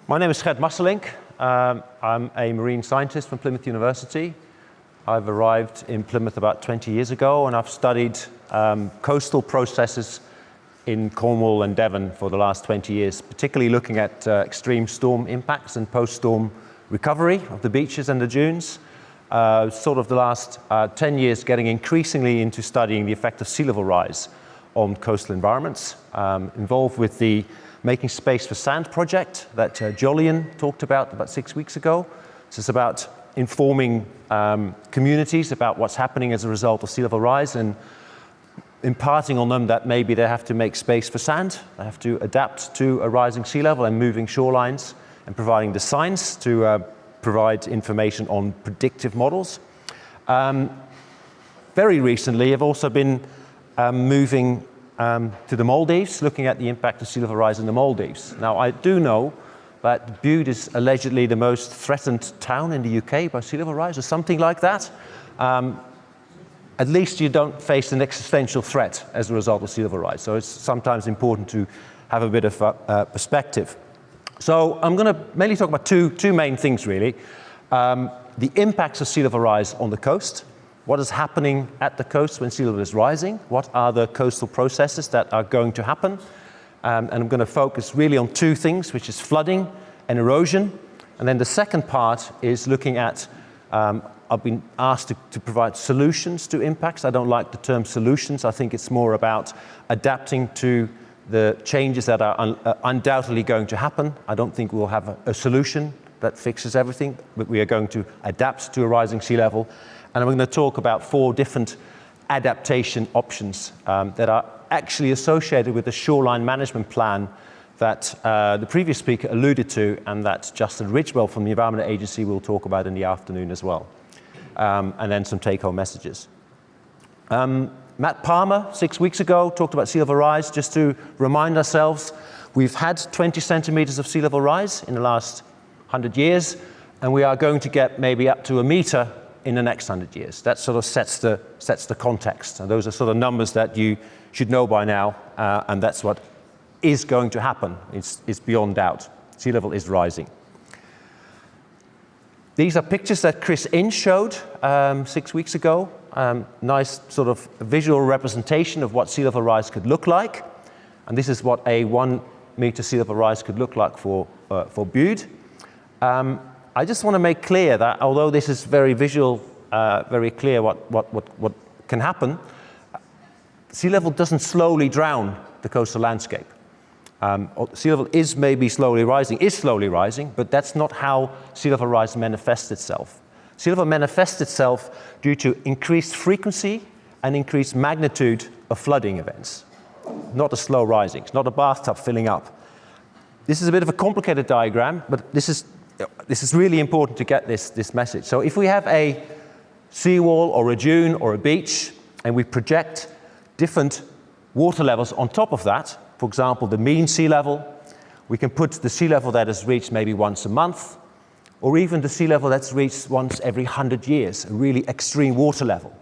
My name is Gerd Masselink. I'm a marine scientist from Plymouth University. I've arrived in Plymouth about 20 years ago, and I've studied coastal processes in Cornwall and Devon for the last 20 years, particularly looking at extreme storm impacts and post-storm recovery of the beaches and the dunes. Sort of the last 10 years getting increasingly into studying the effect of sea level rise on coastal environments, involved with the Making Space for Sand project that Jolyon talked about 6 weeks ago. This is about informing communities about what's happening as a result of sea level rise and imparting on them that maybe they have to make space for sand, they have to adapt to a rising sea level and moving shorelines, and providing the science to provide information on predictive models. Very recently, I've also been moving to the Maldives, looking at the impact of sea level rise in the Maldives. Now, I do know that Bude is allegedly the most threatened town in the UK by sea level rise, or something like that. At least you don't face an existential threat as a result of sea level rise. So it's sometimes important to have a bit of perspective. So I'm going to mainly talk about two main things, really. The impacts of sea level rise on the coast. What is happening at the coast when sea level is rising? What are the coastal processes that are going to happen? And I'm going to focus really on two things, which is flooding and erosion. And then the second part is looking at, I've been asked to provide solutions to impacts. I don't like the term solutions. I think it's more about adapting to the changes that are undoubtedly going to happen. I don't think we'll have a solution that fixes everything, but we are going to adapt to a rising sea level. And I'm going to talk about 4 different adaptation options that are actually associated with the shoreline management plan that the previous speaker alluded to, and that Justin Ridgewell from the Environment Agency will talk about in the afternoon as well. And then some take-home messages. Matt Palmer, 6 weeks ago, talked about sea level rise. Just to remind ourselves, we've had 20 centimeters of sea level rise in the last 100 years, and we are going to get maybe up to 1 meter in the next 100 years. That sort of sets the context. And those are sort of numbers that you should know by now, and that's what is going to happen. It's beyond doubt. Sea level is rising. These are pictures that Chris Ince showed 6 weeks ago. Nice sort of visual representation of what sea level rise could look like. And this is what a 1 meter sea level rise could look like for Bude. I just want to make clear that although this is very visual, very clear what can happen, sea level doesn't slowly drown the coastal landscape. Sea level is slowly rising, but that's not how sea level rise manifests itself. Sea level manifests itself due to increased frequency and increased magnitude of flooding events, not a slow rising. It's not a bathtub filling up. This is a bit of a complicated diagram, but this is really important to get this message. So if we have a seawall or a dune or a beach, and we project different water levels on top of that, for example, the mean sea level, we can put the sea level that is reached maybe once a month, or even the sea level that's reached once every 100 years, a really extreme water level.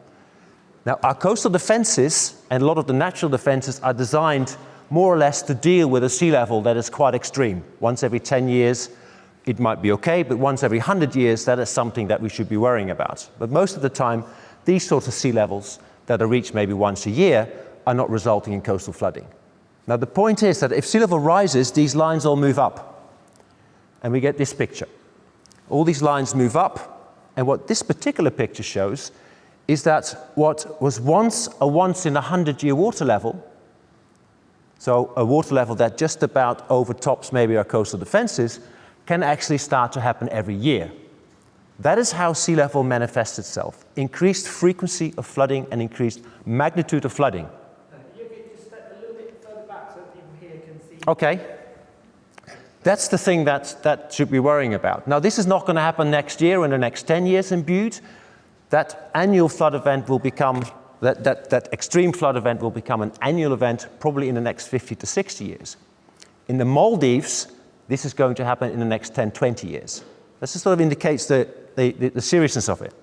Now, our coastal defenses and a lot of the natural defenses are designed more or less to deal with a sea level that is quite extreme. Once every 10 years, it might be okay, but once every 100 years, that is something that we should be worrying about. But most of the time, these sorts of sea levels that are reached maybe once a year are not resulting in coastal flooding. Now, the point is that if sea level rises, these lines all move up. And we get this picture. All these lines move up, and what this particular picture shows is that what was once a once in 100-year water level, so a water level that just about overtops maybe our coastal defenses, can actually start to happen every year. That is how sea level manifests itself. Increased frequency of flooding and increased magnitude of flooding. You can just step a little bit further back so that people here can see. Okay. That's the thing that should be worrying about. Now, this is not going to happen next year or in the next 10 years in Bude. That annual flood event will become, that extreme flood event will become an annual event probably in the next 50 to 60 years. In the Maldives, this is going to happen in the next 10, 20 years. This sort of indicates the seriousness of it.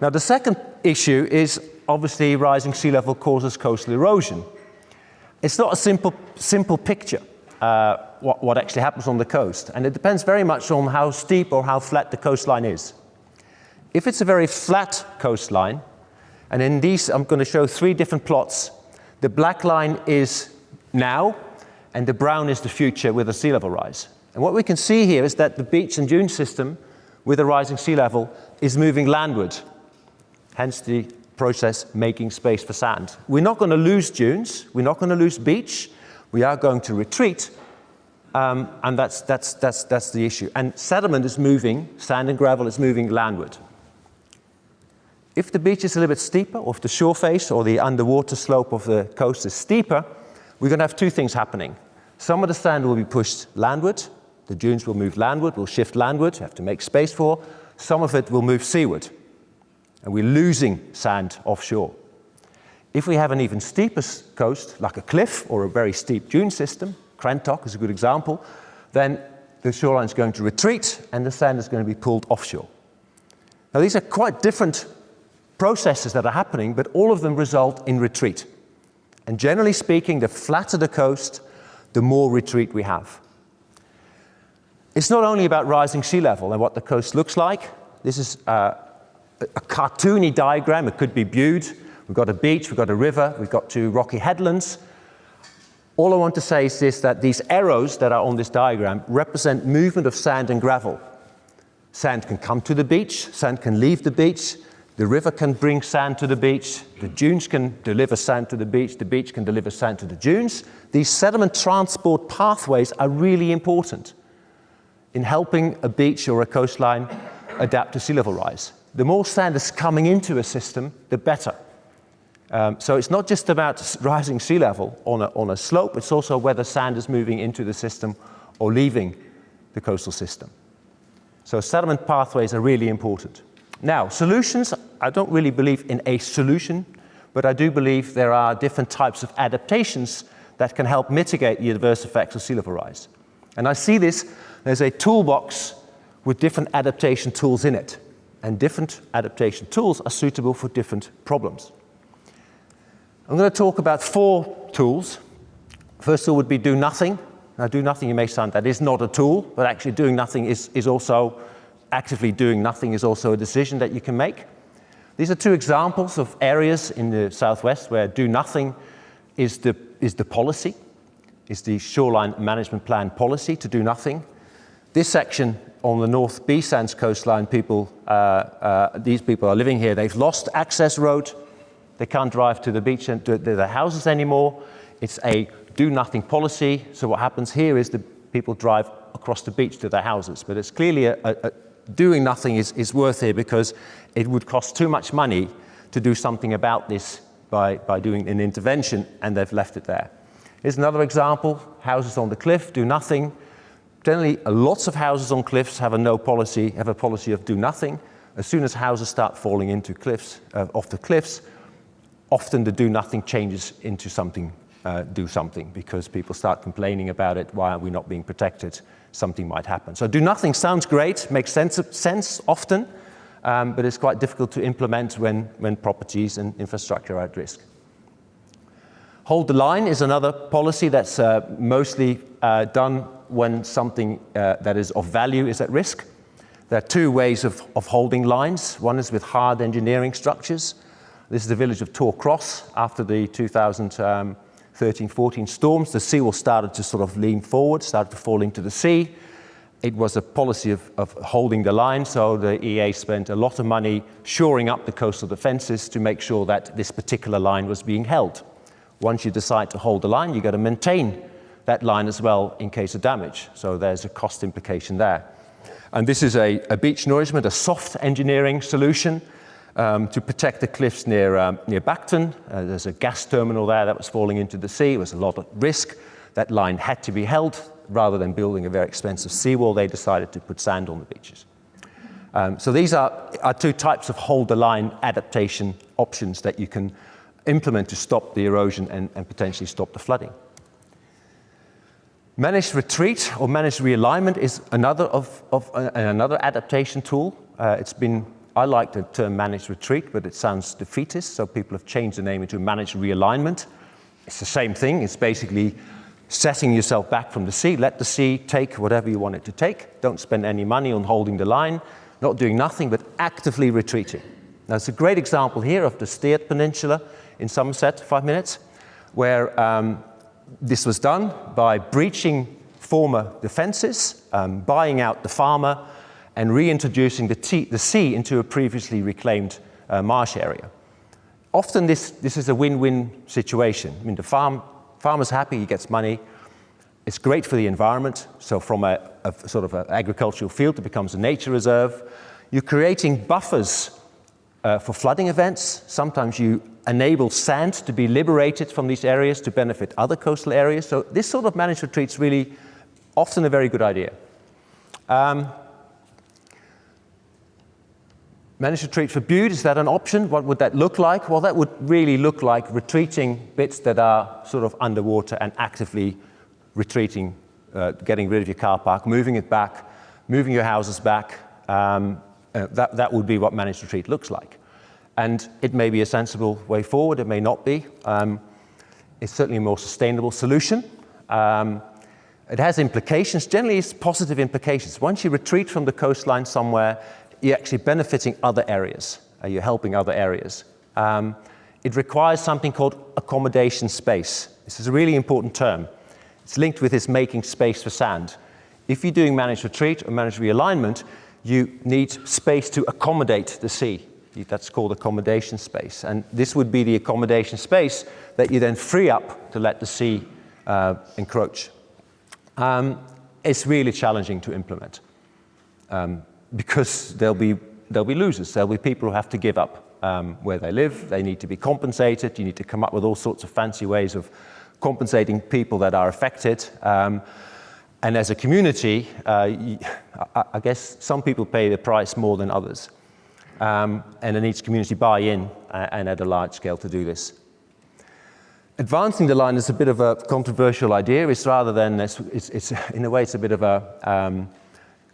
Now, the second issue is obviously rising sea level causes coastal erosion. It's not a simple picture. what actually happens on the coast. And it depends very much on how steep or how flat the coastline is. If it's a very flat coastline, and in these I'm going to show 3 different plots. The black line is now, and the brown is the future with a sea level rise. And what we can see here is that the beach and dune system with a rising sea level is moving landward, hence the process making space for sand. We're not going to lose dunes, we're not going to lose beach, we are going to retreat, and that's the issue. And sediment is moving, sand and gravel is moving landward. If the beach is a little bit steeper, or if the shore face or the underwater slope of the coast is steeper, we're going to have 2 things happening. Some of the sand will be pushed landward, the dunes will move landward, will shift landward, you have to make space for. Some of it will move seaward, and we're losing sand offshore. If we have an even steeper coast, like a cliff or a very steep dune system, Crantock is a good example, then the shoreline is going to retreat and the sand is going to be pulled offshore. Now these are quite different processes that are happening, but all of them result in retreat. And generally speaking, the flatter the coast, the more retreat we have. It's not only about rising sea level and what the coast looks like. This is a cartoony diagram. It could be Bude. We've got a beach, we've got a river, we've got 2 rocky headlands. All I want to say is this, that these arrows that are on this diagram represent movement of sand and gravel. Sand can come to the beach, sand can leave the beach, the river can bring sand to the beach, the dunes can deliver sand to the beach can deliver sand to the dunes. These sediment transport pathways are really important in helping a beach or a coastline adapt to sea level rise. The more sand is coming into a system, the better. So it's not just about rising sea level on a slope, it's also whether sand is moving into the system or leaving the coastal system. So sediment pathways are really important. Now, solutions, I don't really believe in a solution, but I do believe there are different types of adaptations that can help mitigate the adverse effects of sea level rise. And I see this, there's a toolbox with different adaptation tools in it. And different adaptation tools are suitable for different problems. I'm going to talk about 4 tools. First tool would be do nothing. Now, do nothing, you may sound, that is not a tool, but actually doing nothing is also, actively doing nothing is also a decision that you can make. These are 2 examples of areas in the southwest where do nothing is the policy, is the shoreline management plan policy to do nothing. This section on the North B Sands coastline, these people are living here, they've lost access road, they can't drive to the beach and to their houses anymore. It's a do-nothing policy, so what happens here is the people drive across the beach to their houses. But it's clearly doing nothing is worth it because it would cost too much money to do something about this by doing an intervention, and they've left it there. Here's another example, houses on the cliff, do nothing. Generally, lots of houses on cliffs have a policy of do nothing. As soon as houses start falling into cliffs, off the cliffs, often the do nothing changes into something, do something, because people start complaining about it. Why are we not being protected? Something might happen. So do nothing sounds great, makes sense often, but it's quite difficult to implement when properties and infrastructure are at risk. Hold the line is another policy that's mostly done when something that is of value is at risk. There are 2 ways of holding lines. One is with hard engineering structures. This is the village of Tor Cross. After the 2013-14 storms, the seawall started to sort of lean forward, started to fall into the sea. It was a policy of holding the line, so the EA spent a lot of money shoring up the coastal defences to make sure that this particular line was being held. Once you decide to hold the line, you've got to maintain that line as well in case of damage. So there's a cost implication there. And this is a beach nourishment, a soft engineering solution to protect the cliffs near Bacton. There's a gas terminal there that was falling into the sea. It was a lot of risk. That line had to be held. Rather than building a very expensive seawall, they decided to put sand on the beaches. So these are 2 types of hold the line adaptation options that you can implement to stop the erosion and potentially stop the flooding. Managed retreat or managed realignment is another adaptation tool. I like the term managed retreat, but it sounds defeatist, so people have changed the name into managed realignment. It's the same thing. It's basically setting yourself back from the sea. Let the sea take whatever you want it to take. Don't spend any money on holding the line, not doing nothing, but actively retreating. Now, it's a great example here of the Steert Peninsula in Somerset, 5 minutes, where this was done by breaching former defences, buying out the farmer, and reintroducing the sea into a previously reclaimed marsh area. Often this is a win-win situation. I mean, the farmer's happy, he gets money. It's great for the environment. So from a sort of an agricultural field, it becomes a nature reserve. You're creating buffers for flooding events. Sometimes you enable sand to be liberated from these areas to benefit other coastal areas. So this sort of managed retreat is really often a very good idea. Managed retreat for Bude, is that an option? What would that look like? Well, that would really look like retreating bits that are sort of underwater and actively retreating, getting rid of your car park, moving it back, moving your houses back. That would be what managed retreat looks like. And it may be a sensible way forward, it may not be. It's certainly a more sustainable solution. It has implications, generally it's positive implications. Once you retreat from the coastline somewhere, you're actually benefiting other areas. You're helping other areas. It requires something called accommodation space. This is a really important term. It's linked with this making space for sand. If you're doing managed retreat or managed realignment, you need space to accommodate the sea. That's called accommodation space. And this would be the accommodation space that you then free up to let the sea encroach. It's really challenging to implement. Because there'll be losers. There'll be people who have to give up where they live. They need to be compensated. You need to come up with all sorts of fancy ways of compensating people that are affected. And as a community, I guess some people pay the price more than others. And it needs community buy-in and at a large scale to do this. Advancing the line is a bit of a controversial idea. It's rather than, it's in a way, it's a bit of a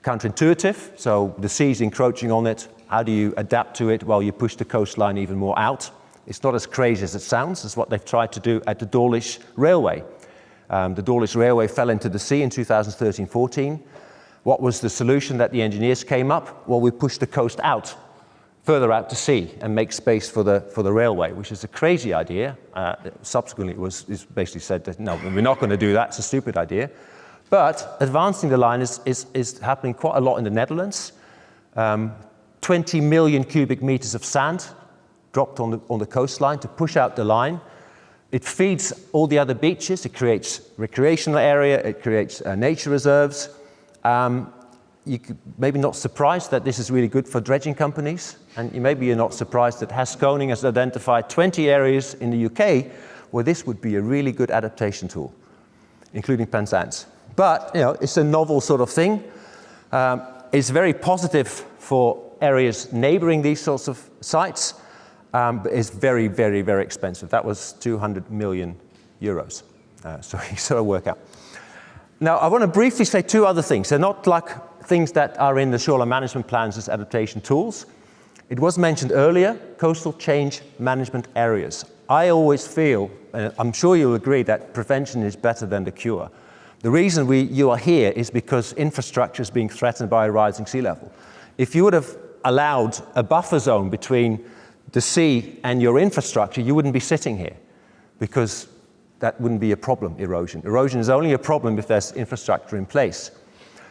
counterintuitive. So the sea's encroaching on it. How do you adapt to it while you push the coastline even more out? It's not as crazy as it sounds. It's what they've tried to do at the Dawlish Railway. The Dawlish Railway fell into the sea in 2013-14. What was the solution that the engineers came up? Well, we pushed the coast out, further out to sea, and make space for the railway, which is a crazy idea. Subsequently, it basically said that, no, we're not going to do that. It's a stupid idea. But advancing the line is happening quite a lot in the Netherlands. 20 million cubic meters of sand dropped on the coastline to push out the line. It feeds all the other beaches. It creates recreational area. It creates nature reserves. You could maybe not surprised that this is really good for dredging companies. And maybe you're not surprised that Haskoning has identified 20 areas in the UK where this would be a really good adaptation tool, including Penzance. But it's a novel sort of thing. It's very positive for areas neighboring these sorts of sites, but it's very, very, very expensive. That was 200 million euros. So you sort of work out. Now, I want to briefly say two other things. They're not like things that are in the shoreline management plans as adaptation tools. It was mentioned earlier, coastal change management areas. I always feel, and I'm sure you'll agree, that prevention is better than the cure. The reason you are here is because infrastructure is being threatened by a rising sea level. If you would have allowed a buffer zone between the sea and your infrastructure, you wouldn't be sitting here, because that wouldn't be a problem, erosion. Erosion is only a problem if there's infrastructure in place.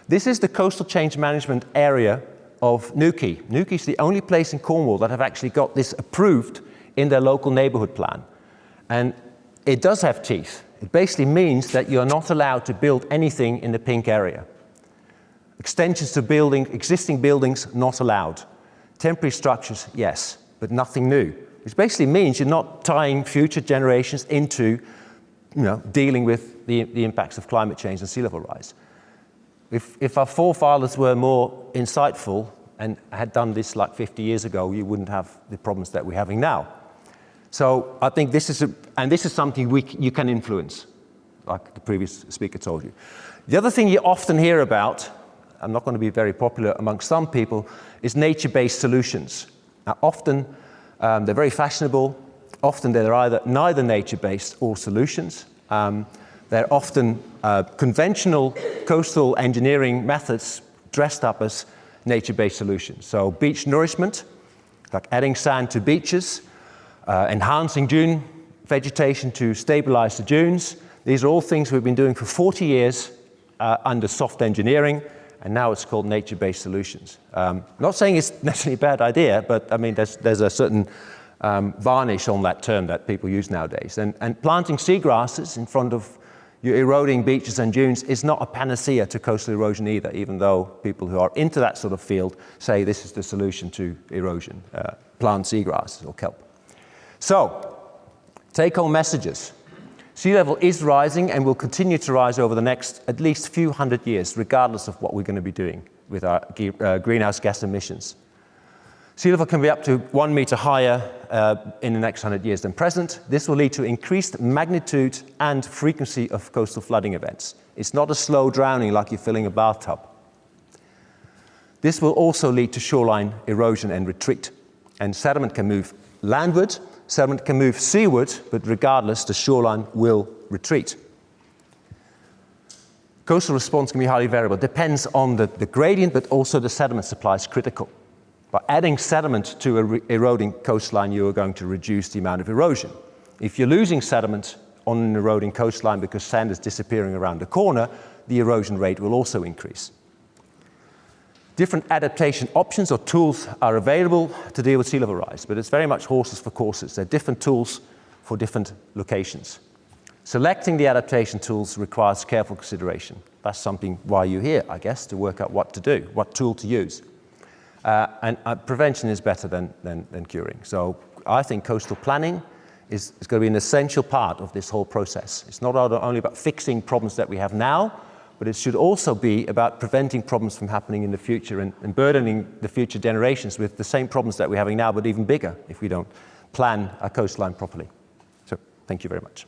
This is the coastal change management area of Newquay. Newquay is the only place in Cornwall that have actually got this approved in their local neighbourhood plan. And it does have teeth. It basically means that you're not allowed to build anything in the pink area. Extensions to existing buildings, not allowed. Temporary structures, yes, but nothing new. Which basically means you're not tying future generations into dealing with the impacts of climate change and sea level rise. If our forefathers were more insightful and had done this like 50 years ago, you wouldn't have the problems that we're having now. So I think this is something you can influence, like the previous speaker told you. The other thing you often hear about, I'm not going to be very popular amongst some people, is nature-based solutions. Now, often they're very fashionable. Often they're either neither nature-based or solutions. They're often conventional coastal engineering methods dressed up as nature-based solutions. So beach nourishment, like adding sand to beaches, enhancing dune vegetation to stabilize the dunes. These are all things we've been doing for 40 years under soft engineering, and now it's called nature-based solutions. Not saying it's necessarily a bad idea, but I mean, there's a certain varnish on that term that people use nowadays. And planting seagrasses in front of your eroding beaches and dunes is not a panacea to coastal erosion either, even though people who are into that sort of field say this is the solution to erosion, plant seagrasses or kelp. So, take-home messages. Sea level is rising and will continue to rise over the next at least few hundred years, regardless of what we're going to be doing with our greenhouse gas emissions. Sea level can be up to 1 meter higher in the next 100 years than present. This will lead to increased magnitude and frequency of coastal flooding events. It's not a slow drowning like you're filling a bathtub. This will also lead to shoreline erosion and retreat. And sediment can move landward, sediment can move seaward, but regardless, the shoreline will retreat. Coastal response can be highly variable. It depends on the gradient, but also the sediment supply is critical. By adding sediment to an eroding coastline, you are going to reduce the amount of erosion. If you're losing sediment on an eroding coastline because sand is disappearing around the corner, the erosion rate will also increase. Different adaptation options or tools are available to deal with sea level rise, but it's very much horses for courses. There are different tools for different locations. Selecting the adaptation tools requires careful consideration. That's something why you're here, I guess, to work out what to do, what tool to use. And prevention is better than curing. So I think coastal planning is going to be an essential part of this whole process. It's not only about fixing problems that we have now, but it should also be about preventing problems from happening in the future and burdening the future generations with the same problems that we're having now, but even bigger if we don't plan our coastline properly. So thank you very much.